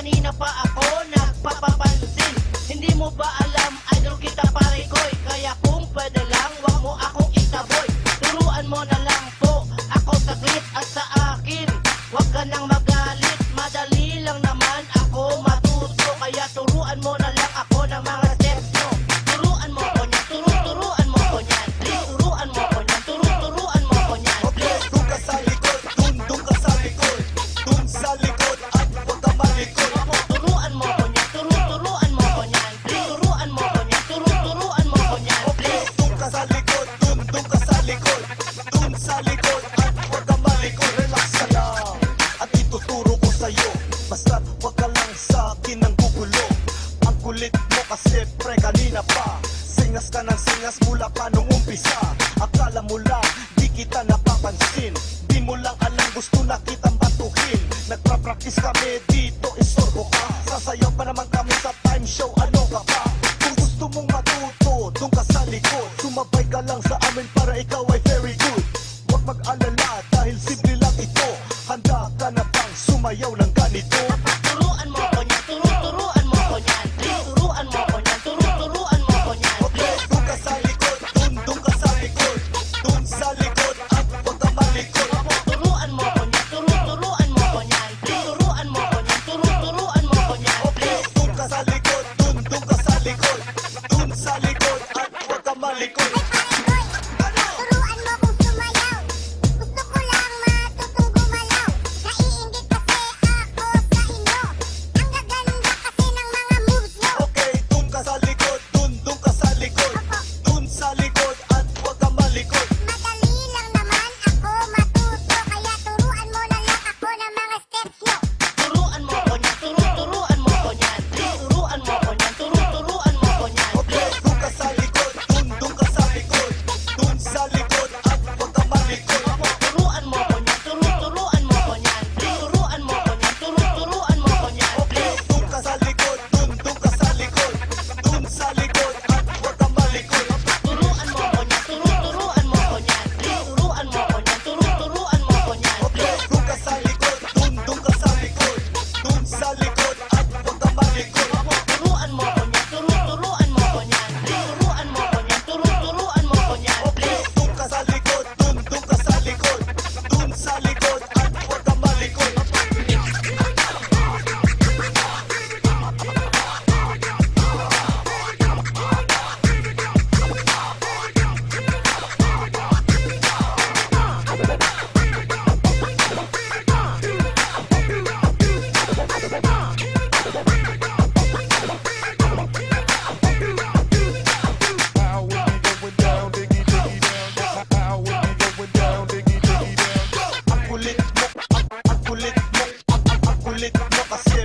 kanina pa ako nagpapapansin. Hindi mo ba alam, idol kita pare koy? Kaya kung pwede lang, wag mo akong itaboy. Turuan mo na lang po ako saglit at sa akin wag ka nang magalit. Madali lang naman ako matuto, kaya turuan mo na lang ako ng mga steps nyo. Turuan mo ko niyan, turuan mo ko niyan. Please, turuan mo ko niyan, turuan mo ko niyan. Okay, dun ka sa likod, dun ka sa likod. Dun sa likod at huwag ka malikod. Turuan mo ko niyan, turuan mo ko niyan. Please, turuan mo ko niyan, turuan mo ko niyan. Okay, dun ka sa likod, dun ka sa likod. Dun sa likod at huwag ka malikod. Relax ka lang at ituturo ko sa'yo. Basta't huwag ka lang sa akin ang gugulo. Ang kulit mo kasi pre kanina pa. Singas ka ng singas mula pa nung umpisa. Akala mo lang di kita napapansin. Di mo lang alam gusto na kitang batuhin. Nagpa-practice kami dito, isorbo ka. Sasayaw pa naman kami sa time show, ano ka pa? Kung gusto mong matuto, dun ka sa likod. Sumabay ka lang sa amin para ikaw ay very good. Huwag mag-alala dahil simple lang ito. Handa ka na bang sumayaw ng ganito? Turuan mo ko niyan, turuan mo ko niyan. Please, turuan mo ko niyan, turuan mo ko niyan. Okay, dun ka sa likod, dun ka sa likod. Dun sa likod at huwag ka malikod. Turuan mo ko niyan, turuan mo ko niyan. Please, turuan mo ko niyan, turuan mo ko niyan. Okay, dun ka sa likod, dun ka sa likod. Dun sa likod at huwag ka malikod. Turuan mo kong sumayaw. Gusto ko lang matutong gumalaw. Naiinggit kasi ako sa inyo. Ang gaganda kasi ng mga moves nyo. Okay, dun ka sa likod, dun ka sa likod. Dun sa likod at huwag ka malikod. Madali lang naman ako matuto. Kaya turuan mo na lang ako ng mga steps nyo. Turuan mo ko niyan, turuan mo ko niyan. Please, turuan mo ko niyan, turuan mo ko niyan. Okay, dun ka sa likod, dun ka sa likod. Dun sa likod at huwag ka malikod. Turuan mo ko niyan, turuan mo ko niyan. Please, turuan mo ko niyan, turuan mo ko niyan. Okay, dun ka sa likod, dun ka sa likod. Dun sa likod at huwag ka malikod. Turuan mo ko niyan, turuan mo ko niyan. Please, turuan mo ko niyan, turuan mo ko niyan. Okay, dun ka sa likod, dun ka sa likod. Dun sa likod at huwag ka malikod. Turuan mo ko niyan, turuan mo ko niyan. Please, turuan mo ko niyan, turuan mo ko niyan. Okay, dun ka sa likod, dun ka sa likod. Dun sa likod at huwag ka malikod. How we going down, diggy diggy down. How we going down, diggy diggy down. Ang kulit mo, ang kulit mo, ang kulit mo kasi